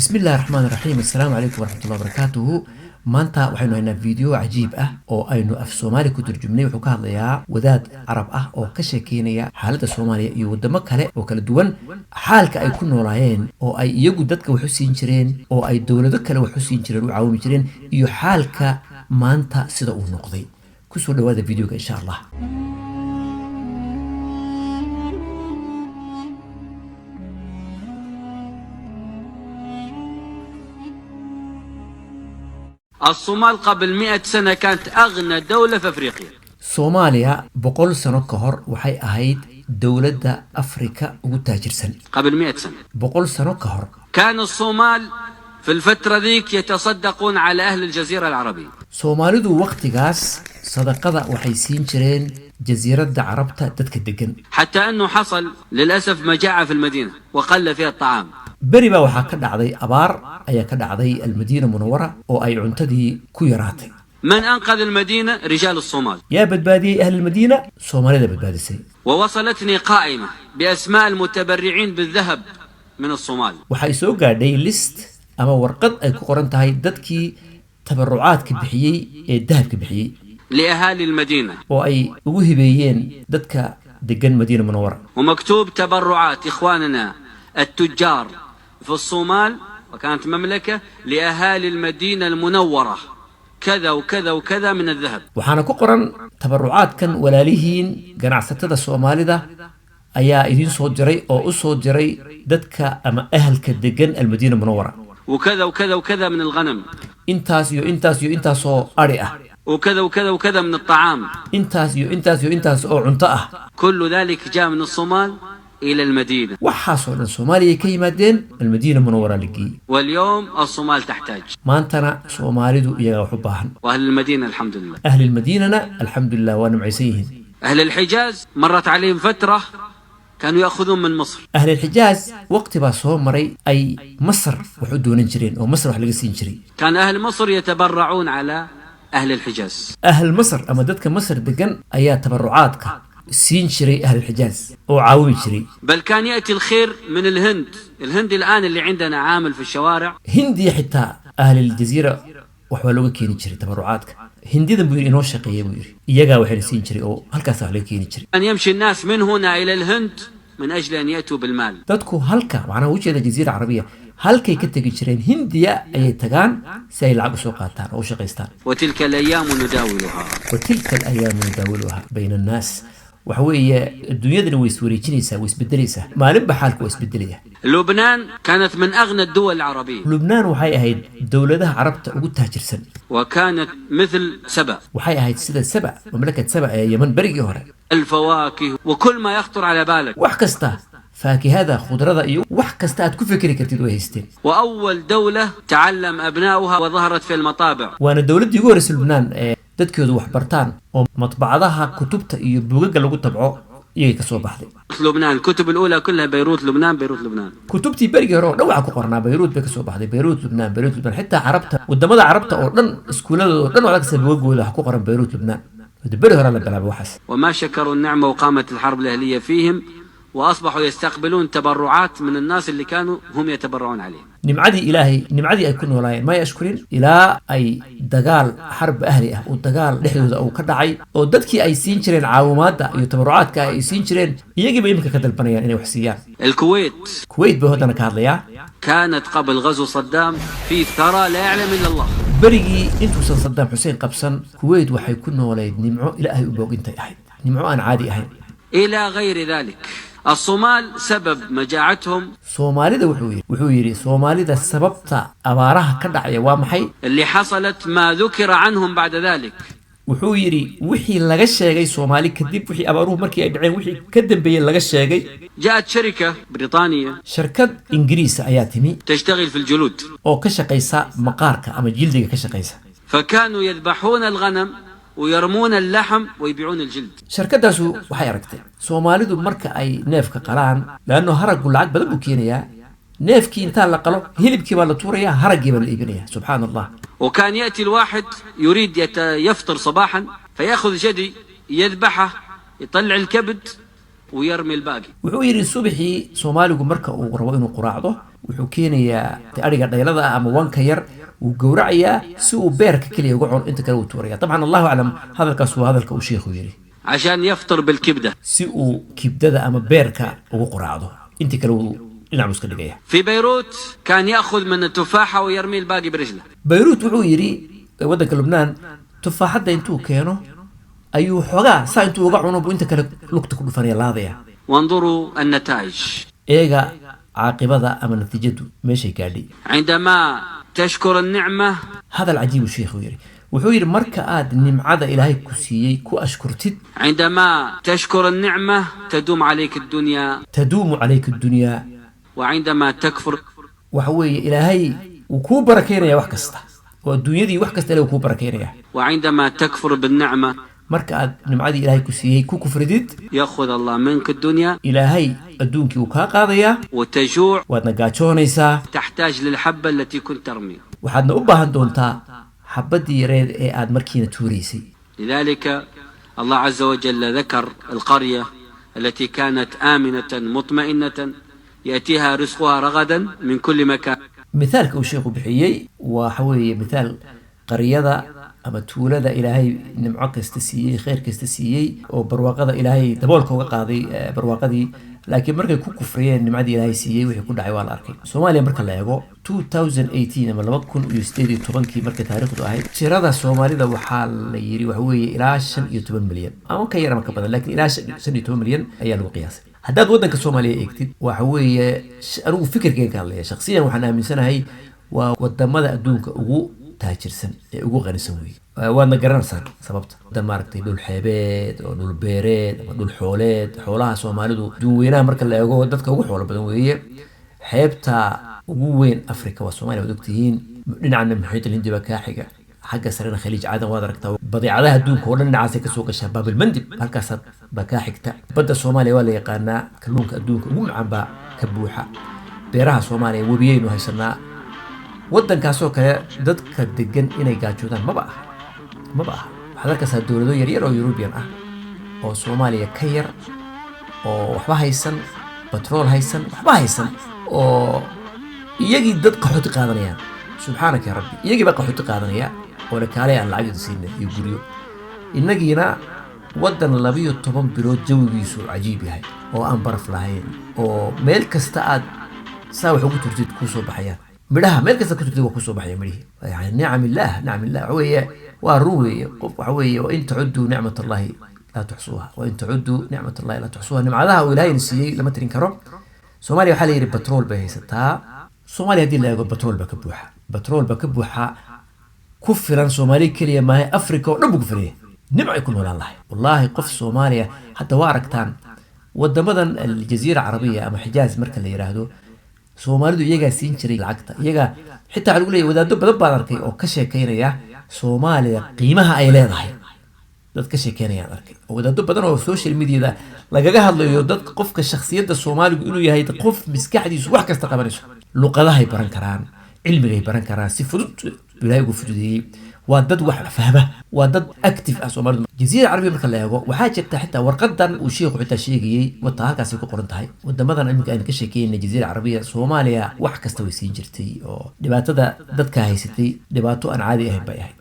بسم الله الرحمن الرحيم. السلام عليكم ورحمة الله وبركاته. maanta waxaynu haynaa video cajiib ah oo aynu af Soomaali ku turjumnay. wuxuu ka hadlayaa wadaad Arab ah oo ka sheekeynaya xaaladda Soomaaliya iyo wadamo kale oo kala duwan, xaalka ay ku noolaayeen, oo ay iyagu dadka wax u siin jireen, oo ay dawlado kale wax u siin jireen, u caawin jireen, iyo xaalka maanta sida uu noqday. ku soo dhawaada videoga insha Allah. الصومال قبل 100 سنة كانت أغنى دولة في أفريقيا. Soomaaliya 100 sano ka hor waxay ahayd dawladda Afrika ugu taajirsan. قبل 100 سنة 100 sano ka hor كان الصومال في الفترة ذيك يتصدقون على أهل الجزيرة العربية. Soomaalidu waqtigaas sadaqada waxay siin jireen jasiiradda Carabta dadka degan. حتى أنه حصل للأسف مجاعة في المدينة وقل فيها الطعام. beri baa waxaa ka dhacday abaar ayaa ka dhacday almadiina munawara oo ay cuntadii ku yaraatay. من أنقذ المدينة؟ رجال الصومال. yaa badbaadiyey ahli almadiina? Soomaalida badbaadisay. ووصلتني قائمة بأسماء المتبرعين بالذهب من الصومال. waxay soo gaadhay list ama warqad ay ku qoran tahay dadkii tabarucaadka bixiyey ee dahabka bixiyey لأهالي المدينة. oo ay ugu hibeeyeen dadka degan madiina munawara. ومكتوب تبرعات إخواننا التجار في الصومال، وكانت مملكة، لأهالي المدينة المنورة كذا وكذا وكذا من الذهب. waxaana ku qoran tabarucaadkan walaalihiin ganacsatada Soomaalida ayaa idin soo diray oo u soo diray dadka ama ahalka degan almadiina munawara. وكذا وكذا وكذا من الغنم. intaas iyo intaas iyo intaasoo ari ah. وكذا وكذا وكذا من الطعام. intaas iyo intaas iyo intaas oo cunto ah. كل ذلك جاء من الصومال إلى المدينة. waxaasoo dhan Soomaaliya ka yimaadeen almadiina munawara ligi. واليوم الصومال تحتاج. maantana Soomaalidu iyaga wax u baahan. وأهل المدينة الحمد لله. أهل المدينة الحمد لله وأنا معيسيهم. أهل الحجاز مرت عليهم فترة كانوا يأخذون من مصر. أهل الحجاز وقت باسهم مري أي مصر وحدون نجرين أو مصر وحلقة سينجري. كان أهل مصر يتبرعون على أهل الحجاز. أهل مصر أما دتك مصر دقن أيا تبرعاتك سينجري أهل الحجاز أو عاوي شري. بل كان يأتي الخير من الهند. الهند الآن اللي عندنا عامل في الشوارع. هندي حتى أهل الجزيرة وحولوك كيني شري تبرعاتك. هندي ذا بيقول إنه شقية بيقول يجا وحنا سينجري أو هالكاسة عليه كيني شري. أن يمشي الناس من هنا إلى الهند من أجل أن يأتوا بالمال. dadku halka waxana u jeeda jasiira carabiya halkay ka tagi jireen Hindiya ayay tagaan si ay lacag soo qaataan oo shaqeystaan. وتلك الأيام نداولها. وتلك الأيام نداولها بين الناس. وحوية الدنيا way iswareejinaysaa way isbedelaysaa maalinba xaalku way isbedelaya. لبنان كانت من أغنى الدول العربية. لبنان waxay ahayd dawladaha Carabta ugu taajirsan. وكانت مثل سبأ. waxay ahayd sida Saba mamlakad Saba ee Yemen barigii hore. الفواكه وكل ما يخطر على بالك. wax kasta faakihada khudrada iyo wax kasta aad ku fikri kartid way haysteen. وأول دولة تعلم أبناؤها وظهرت في المطابع. waana dawladii ugu horeysay Lubnaan ee dadkoodu wax bartaan oo matbacadaha kutubta iyo buugaga lagu tabco iyay ka soo baxday. لبنان الكتب الأولى كلها بيروت لبنان بيروت لبنان. kutubtii barigii hore oo dhan waxa ku qornaa Beirut bay ka soo baxday. Beirut Lubnaan xitaa Carabta wadamada Carabta oo dhan iskuuladooda oo dhan walaal kasoo buugooda waxa ku qoran Beirut Lubnaan. beri hore la bilaabay waxaas. وما شكروا النعمة وقامت الحرب الأهلية فيهم وأصبحوا يستقبلون تبرعات من الناس اللي كانوا هم يتبرعون عليهم. nimcadii Ilaahay nimcadii ay ku noolaayeen ma yashkurin ilaa ay dagaal harb ahli ah oo dagaal dhexdooda uu ka dhacay oo dadkii ay siin jireen caawimaadda iyo tabarucaadka ay siin jireen iyagiiba imika ka dalbanayaan inay wax siiyaan. الكويت Kuwait bay hadana ka hadlayaa. كانت قبل غزو صدام في ثراء لا يعلم إلا الله. berigii intuusan Saddam Hussein qabsan Kuwait waxay ku noolayd nimco Ilaahay u boogintay ahayd nimco aan caadi ahayn. إلى غير ذلك. الصومال سبب مجاعتهم. Soomaalida wuxuu yiri Soomaalida sababta abaaraha ka dhacaya waa maxay? اللي حصلت ما ذكر عنهم بعد ذلك. wuxuu yiri wixii laga sheegay Soomaali kadib wixii abaaruhu markii ay dhaceen wixii ka dambeeyay laga sheegay. جاءت شركة بريطانية shirkad Ingiriis ayaa timi تشتغل في الجلود. oo ka shaqeysa maqaarka ama jildiga ka shaqeysa. فكانوا يذبحون الغنم ويرمون اللحم ويبيعون الجلد. shirkadaasu waxay aragtay Soomaalidu marka ay neefka qalaan laano haragu lacag badan buu keenayaa neefkii inta la qalo hilibkii baa la tuurayaa haragii baa la iibinayaa subhanallah. وكان يأتي الواحد يريد يفطر صباحا فيأخذ جدي يذبحه يطلع الكبد ويرمي الباقي. wuxuu yiri subaxii Soomaaligu marka uu rabo inuu quraacdo wuxuu keenayaa ariga dhaylada ama wanka yar wuu gowracayaa si uu beerka keliya uga cuno inta kale uu tuuraya طبعا الله أعلم هذا الكاس هو هذا الشيخ يري عشان يفطر بالكبدة si uu kibdada ama beerka ugu quraacdo inta kale uu dhinac iska dhigaya في بيروت كان يأخذ من التفاحة ويرمي الباقي برجله بيروت wuxuu yiri wadanka Lubnaan tufaaxada intuu keeno ayuu xogaa saa intuu uga cuno inta kale lugta ku dhufanaya laadaya وانظروا النتائج eega caaqibada ama natiijadu meeshay gaadhay عندما تشكر النعمة هذا العجيب الشيخ يري wuxuu yiri marka aad nimcada Ilaahay ku siiyay ku ashkurtid عندما تشكر النعمة تدوم عليك الدنيا تدوم عليك الدنيا وعندما تكفر waxa weeye Ilaahay uu ku barakeynaya wax kasta oo dunyadii wax kasta Ilaahay ku barakeynaya وعندما تكفر بالنعمة marka aad nimcadii Ilaahay ku siiyay ku kufridid يأخذ الله منك الدنيا Ilaahay adduunkii uu ka qaadaya وتجوع waadna gaajoonaysaa تحتاج للحبة التي كنت ترميها waxaadna u baahan doontaa xabadii yareed ee aad markiina tuuraysay لذلك الله عز وجل ذكر القرية التي كانت آمنة مطمئنة يأتيها رزقها رغدا من كل مكان مثالك uu sheekhu bixiyay waxa weeye mithaal qaryada ama tuulada Ilaahay nimco kasta siiyay khayr kasta siiyay oo barwaaqada Ilaahay daboolka uga qaaday barwaaqadii laakiin markay ku kufriyeen nimcadii Ilaahay siiyay wixii ku dhacay waa la arkay Soomaaliya marka la eego 2018 ama 2018 markay taariikhdu ahayd tirada Soomaalida waxaa la yiri waxa weeye ilaa 15 milyan ama ka yar ama ka badan laakiin ilaa 15 milyan ayaa lagu qiyaasay haddaad wadanka Soomaaliya eegtid waxa weeye anigu fikirkayga ka hadlaya shakhsiyan waxaan aaminsanahay waa wadamada adduunka ugu taajirsan ee ugu qanisan weey waadna garanaysaan sababta wadan maaragtay dhul xeebeed oo dhul beereed ama dhul xooleed xoolaha Soomaalidu duun weynaha marka la eego dadka ugu xoolo badan weeye xeebta ugu weyn Afrika waa Soomaaliya wad ogtihiin dhinacna maxayta Hindi baa ka xiga xagga sarena Khaliij Caadan waad aragtaa badeecadaha adduunka oo dhan dhinacaas ka soo gashaa Baabil Mandib halkaas baa ka xigta badda Soomaaliya waa la yaqaanaa kalluunka adduunka ugu macaan baa ka buuxa beeraha Soomaaliya wabiyaynu haysanaa wadankaasoo kale dadka degan inay gaajoodaan maba aha waxaad arkaysaa dowlado yaryar oo European ah oo Soomaaliya ka yar oo waxba haysan batrool haysan waxba haysan oo iyagii dad qaxooti qaadanayaan subxaanaka ya rabbi iyagii baa qaxooti qaadanaya oo la kaalay aan lacag siinay iyo guryo innagiina wadan 12 bilood jawigiisu cajiib yahay oo aan baraf lahayn oo meel kasta aad saa wax ugu turtid ku soo baxayaan midhaha meel kasta ku turtid waa ku soo baxaya midhihi yani ni'amillah weeye waa ruweeye qof waxa weeye oo inta cuddu ni'matallahi la tuhsuha wa inta cuddu ni'matallahi la tuhsuha nimcadaha oo Ilaahay siiyay lama tirin karo Soomaaliya waxa la yiri batrool bay haysataa Soomaaliya hadii la eego batrool ba ka buuxa ku filan Soomaaliya kaliya ma ay Afrika oo dhan ku filan nimco ku noolaan lahay wallahi qof Soomaaliya hatta waa aragtaan wadamadan al-Jazeera Arabiya ama Xijaaz marka la yiraahdo Soomaalidu iyaga siin jiray lacagta iyaga xitaa lagu leeyahay wadaado badan baan arkay oo ka sheekeynaya Soomaaliya qiimaha ay leedahay dad ka sheekeynaya arkay oo wadaado badan oo social media lagaga hadlayo dad qofka shakhsiyadda Soomaaligu inuu yahay qof miskaxdiisu wax kasta qabanayso luqadaha ay baran karaan cilmiga ay baran karaan si fudud Ilaahay ugu fududeeyay waa dad wax fahma waa dad active ah Soomaalidu Jazeera Arabiya marka la eego waxaa jirta xitaa warqadan uu sheekhu xitaa sheegayay wata halkaas ku qoran tahay wadamadan imika aan ka sheekeynay Jazeera Arabiya Soomaaliya wax kasta way siin jirtay oo dhibaatada dadka haysatay dhibaato aan caadi ahayn bay ahayd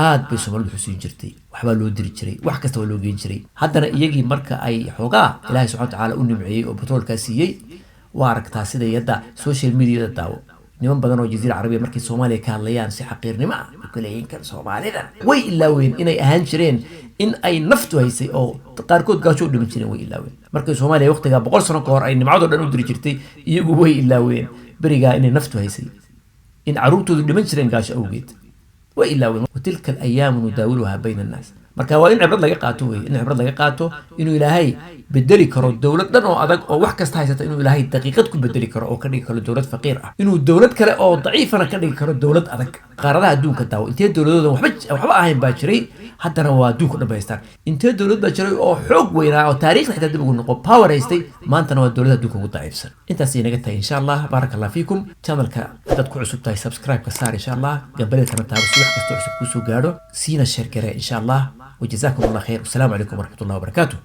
aad bay Soomaalidu xusuusin jirtay waxba loo diri jiray wax kasta waa loo geyn jiray haddana iyagii marka ay xoogaa Ilaahay subhanahu wa ta'ala u nimceeyay oo batroolka siiyay waa aragtaa sida yada social media daawo niman badan oo Jazeera Arabiya markii Soomaaliya ka hadlayaan si xaqiirnimo ah u kala yeeyin kan Soomaalida way ilaaween inay ahaan jireen in ay naftu haysay oo qaarkood gaajo u dhiman jireen way ilaaween markii Soomaaliya waqtiga 100 sano ka hor ay nimcado dhan u diri jirtay iyagu way ilaaween bariga inay naftu haysay in caruurtoodu dhiman jireen gaajo awgeed way ilaaween وتلك الأيام نداولها بين الناس marka waa in cibrad laga qaato way in cibrad laga qaato inuu Ilaahay bedeli karo dawlad dhan oo adag oo wax kasta haysata inuu Ilaahay daqiiqad ku bedeli karo oo ka dhigi karo dawlad faqiir ah inuu dawlad kale oo daciifana ka dhigi karo dawlad adag qaaradaha adduunka daawo intee dawladooda waxba ahayn baa jiray haddana waa adduunka dhameystaan intee dawlad baa jiray oo xoog weynaa oo taariikhda xitaa dib ugu noqo power haystay maantana waa dawladda adduunka ugu daciifsan intaas inaga tahay insha Allah barakallahu fiikum channelka dad ku cusub tahay subscribe ka saar insha Allah gambaleelkana taabo si wax kasta cusub ku soo gaadho siina share gare insha Allah وجزاكم الله خير والسلام عليكم ورحمة الله وبركاته